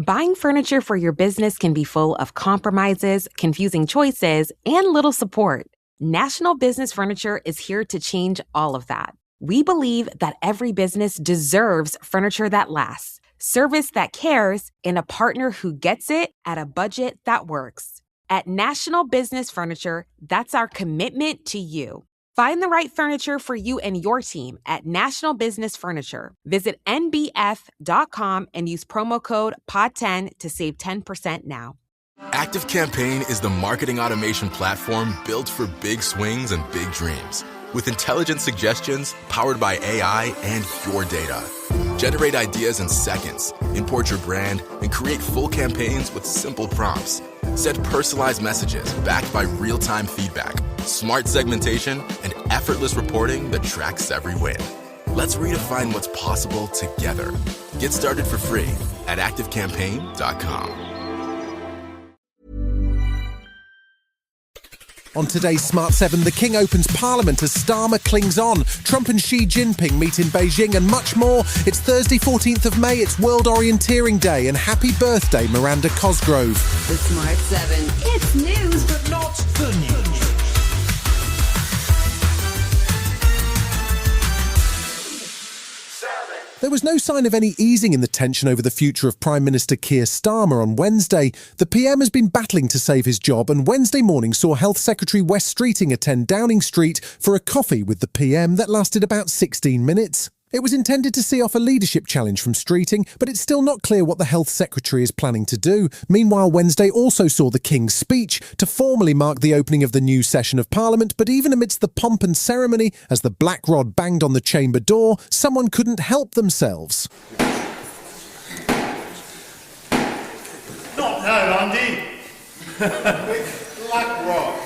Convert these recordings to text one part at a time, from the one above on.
Buying furniture for your business can be full of compromises, confusing choices, and little support. National Business Furniture is here to change all of that. We believe that every business deserves furniture that lasts, service that cares, and a partner who gets it at a budget that works. At National Business Furniture, that's our commitment to you. Find the right furniture for you and your team at National Business Furniture. Visit nbf.com and use promo code POD10 to save 10% now. ActiveCampaign is the marketing automation platform built for big swings and big dreams. With intelligent suggestions, powered by AI and your data. Generate ideas in seconds, import your brand, and create full campaigns with simple prompts. Set personalized messages backed by real-time feedback, smart segmentation, and effortless reporting that tracks every win. Let's redefine what's possible together. Get started for free at activecampaign.com. On today's Smart 7, the King opens Parliament as Starmer clings on. Trump and Xi Jinping meet in Beijing and much more. It's Thursday, 14th of May. It's World Orienteering Day. And happy birthday, Miranda Cosgrove. The Smart 7. It's news, but not the news. There was no sign of any easing in the tension over the future of Prime Minister Keir Starmer on Wednesday. The PM has been battling to save his job, and Wednesday morning saw Health Secretary Wes Streeting attend Downing Street for a coffee with the PM that lasted about 16 minutes. It was intended to see off a leadership challenge from Streeting, but it's still not clear what the Health Secretary is planning to do. Meanwhile, Wednesday also saw the King's speech to formally mark the opening of the new session of Parliament, but even amidst the pomp and ceremony, as the black rod banged on the chamber door, someone couldn't help themselves. Not now, Andy. Black rod.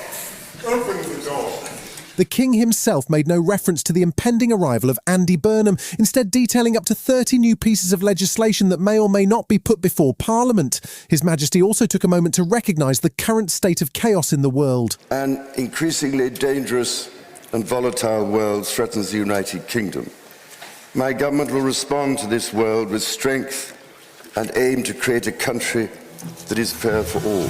Open the door. The King himself made no reference to the impending arrival of Andy Burnham, instead detailing up to 30 new pieces of legislation that may or may not be put before Parliament. His Majesty also took a moment to recognise the current state of chaos in the world. An increasingly dangerous and volatile world threatens the United Kingdom. My government will respond to this world with strength and aim to create a country that is fair for all.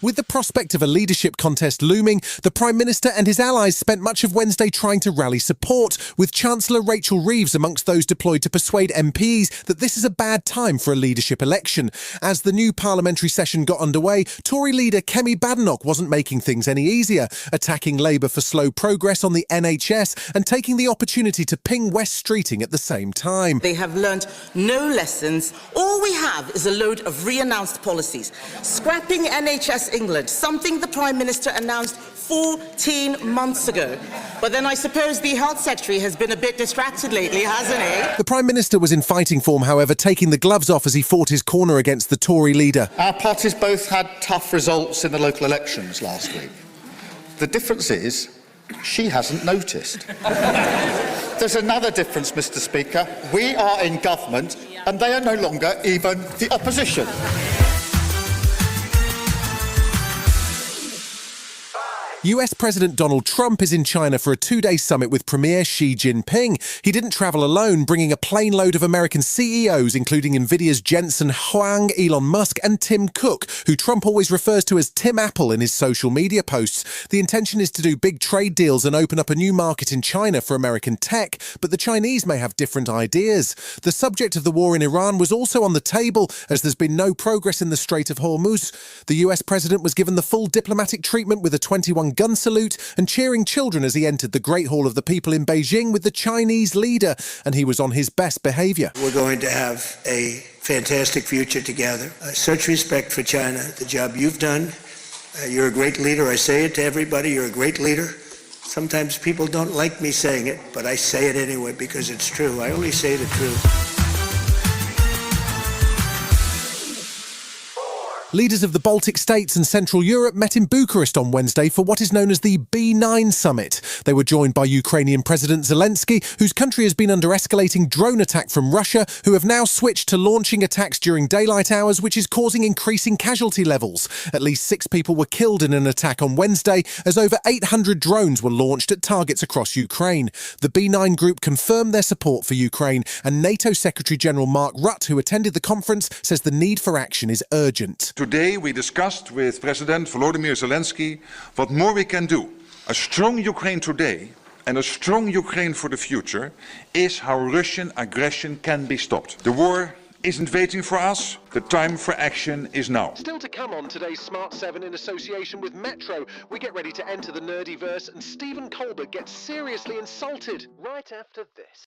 With the prospect of a leadership contest looming, the Prime Minister and his allies spent much of Wednesday trying to rally support, with Chancellor Rachel Reeves amongst those deployed to persuade MPs that this is a bad time for a leadership election. As the new parliamentary session got underway, Tory leader Kemi Badenoch wasn't making things any easier, attacking Labour for slow progress on the NHS and taking the opportunity to ping Wes Streeting at the same time. They have learnt no lessons. All we have is a load of re-announced policies. Scrapping NHS England, something the Prime Minister announced 14 months ago. But then I suppose the Health Secretary has been a bit distracted lately, hasn't he? The Prime Minister was in fighting form, however, taking the gloves off as he fought his corner against the Tory leader. Our parties both had tough results in the local elections last week. The difference is, she hasn't noticed. There's another difference, Mr. Speaker. We are in government, and they are no longer even the opposition. US President Donald Trump is in China for a two-day summit with Premier Xi Jinping. He didn't travel alone, bringing a plane load of American CEOs, including Nvidia's Jensen Huang, Elon Musk and Tim Cook, who Trump always refers to as Tim Apple in his social media posts. The intention is to do big trade deals and open up a new market in China for American tech, but the Chinese may have different ideas. The subject of the war in Iran was also on the table, as there's been no progress in the Strait of Hormuz. The US President was given the full diplomatic treatment with a 21 gun salute and cheering children as he entered the Great Hall of the People in Beijing with the Chinese leader, and he was on his best behaviour. We're going to have a fantastic future together. Such respect for China, the job you've done. You're a great leader. I say it to everybody, you're a great leader. Sometimes people don't like me saying it, but I say it anyway because it's true. I only say the truth. Leaders of the Baltic states and Central Europe met in Bucharest on Wednesday for what is known as the B9 summit. They were joined by Ukrainian President Zelensky, whose country has been under escalating drone attack from Russia, who have now switched to launching attacks during daylight hours, which is causing increasing casualty levels. At least 6 people were killed in an attack on Wednesday, as over 800 drones were launched at targets across Ukraine. The B9 group confirmed their support for Ukraine, and NATO Secretary-General Mark Rutte, who attended the conference, says the need for action is urgent. Today we discussed with President Volodymyr Zelensky what more we can do. A strong Ukraine today and a strong Ukraine for the future is how Russian aggression can be stopped. The war isn't waiting for us. The time for action is now. Still to come on today's Smart 7 in association with Metro. We get ready to enter the nerdyverse and Stephen Colbert gets seriously insulted right after this.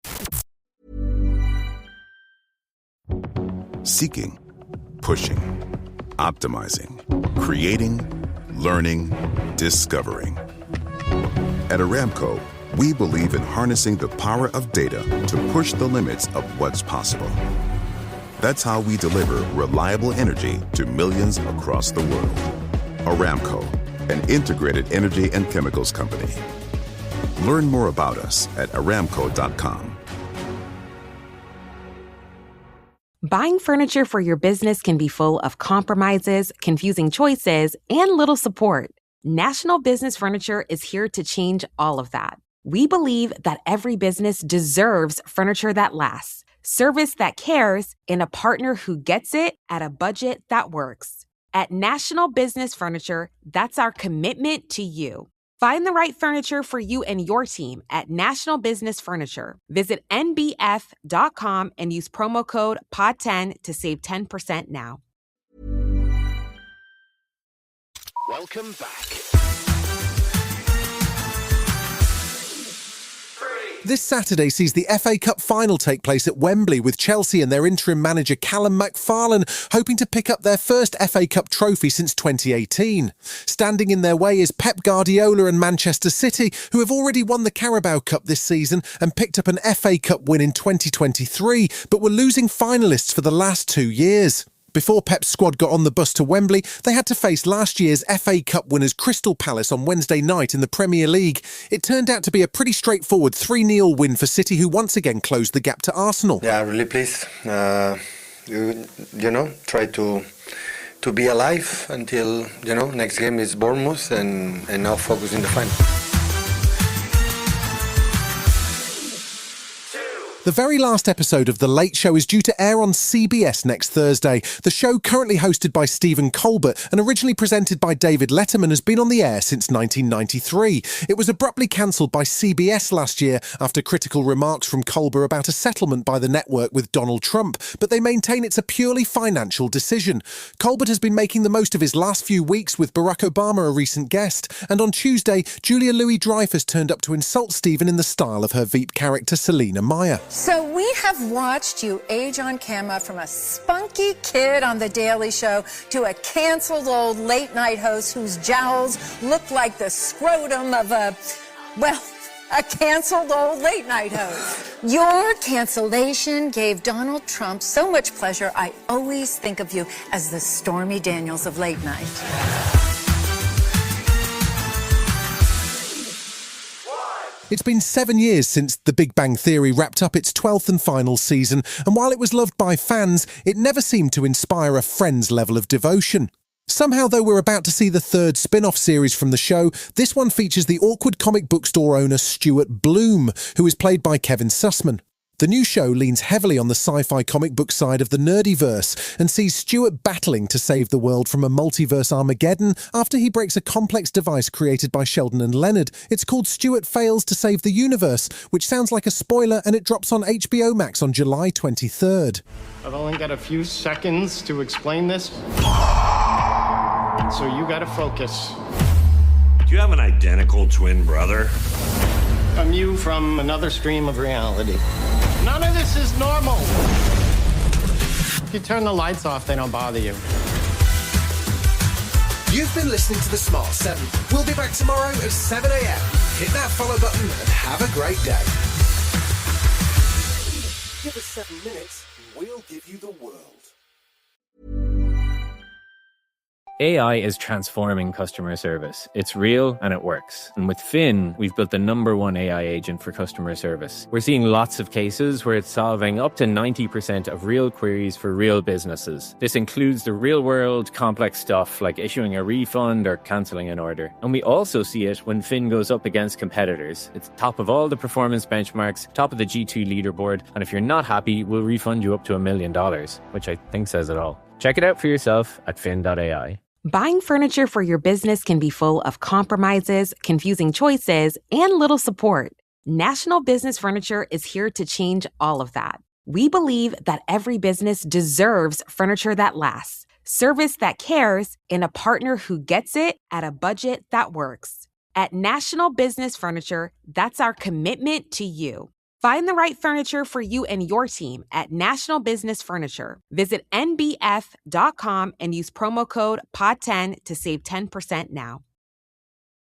Seeking, pushing, optimizing, creating, learning, discovering. At Aramco, we believe in harnessing the power of data to push the limits of what's possible. That's how we deliver reliable energy to millions across the world. Aramco, an integrated energy and chemicals company. Learn more about us at aramco.com. Buying furniture for your business can be full of compromises, confusing choices, and little support. National Business Furniture is here to change all of that. We believe that every business deserves furniture that lasts, service that cares, and a partner who gets it at a budget that works. At National Business Furniture, that's our commitment to you. Find the right furniture for you and your team at National Business Furniture. Visit nbf.com and use promo code POD10 to save 10% now. Welcome back. This Saturday sees the FA Cup final take place at Wembley, with Chelsea and their interim manager Callum McFarlane hoping to pick up their first FA Cup trophy since 2018. Standing in their way is Pep Guardiola and Manchester City, who have already won the Carabao Cup this season and picked up an FA Cup win in 2023, but were losing finalists for the last 2 years. Before Pep's squad got on the bus to Wembley, they had to face last year's FA Cup winners Crystal Palace on Wednesday night in the Premier League. It turned out to be a pretty straightforward 3-0 win for City, who once again closed the gap to Arsenal. Yeah, really pleased. Try to be alive until, next game is Bournemouth and now focus in the final. The very last episode of The Late Show is due to air on CBS next Thursday. The show, currently hosted by Stephen Colbert and originally presented by David Letterman, has been on the air since 1993. It was abruptly cancelled by CBS last year after critical remarks from Colbert about a settlement by the network with Donald Trump, but they maintain it's a purely financial decision. Colbert has been making the most of his last few weeks, with Barack Obama a recent guest, and on Tuesday, Julia Louis-Dreyfus turned up to insult Stephen in the style of her Veep character Selena Meyer. So we have watched you age on camera from a spunky kid on The Daily Show to a canceled old late-night host whose jowls look like the scrotum of a canceled old late-night host. Your cancellation gave Donald Trump so much pleasure, I always think of you as the Stormy Daniels of late night. It's been 7 years since The Big Bang Theory wrapped up its 12th and final season, and while it was loved by fans, it never seemed to inspire a Friends level of devotion. Somehow, though, we're about to see the third spin-off series from the show. This one features the awkward comic book store owner Stuart Bloom, who is played by Kevin Sussman. The new show leans heavily on the sci-fi comic book side of the nerdyverse and sees Stuart battling to save the world from a multiverse Armageddon after he breaks a complex device created by Sheldon and Leonard. It's called Stuart Fails to Save the Universe, which sounds like a spoiler, and it drops on HBO Max on July 23rd. I've only got a few seconds to explain this, so you gotta focus. Do you have an identical twin brother? I'm you from another stream of reality. None of this is normal. If you turn the lights off, they don't bother you. You've been listening to The Smart 7. We'll be back tomorrow at 7 a.m. Hit that follow button and have a great day. Give us 7 minutes and we'll give you the world. AI is transforming customer service. It's real and it works. And with Finn, we've built the #1 AI agent for customer service. We're seeing lots of cases where it's solving up to 90% of real queries for real businesses. This includes the real-world complex stuff like issuing a refund or cancelling an order. And we also see it when Finn goes up against competitors. It's top of all the performance benchmarks, top of the G2 leaderboard, and if you're not happy, we'll refund you up to $1 million, which I think says it all. Check it out for yourself at fin.ai. Buying furniture for your business can be full of compromises, confusing choices, and little support. National Business Furniture is here to change all of that. We believe that every business deserves furniture that lasts, service that cares, and a partner who gets it at a budget that works. At National Business Furniture, that's our commitment to you. Find the right furniture for you and your team at National Business Furniture. Visit nbf.com and use promo code POD10 to save 10% now.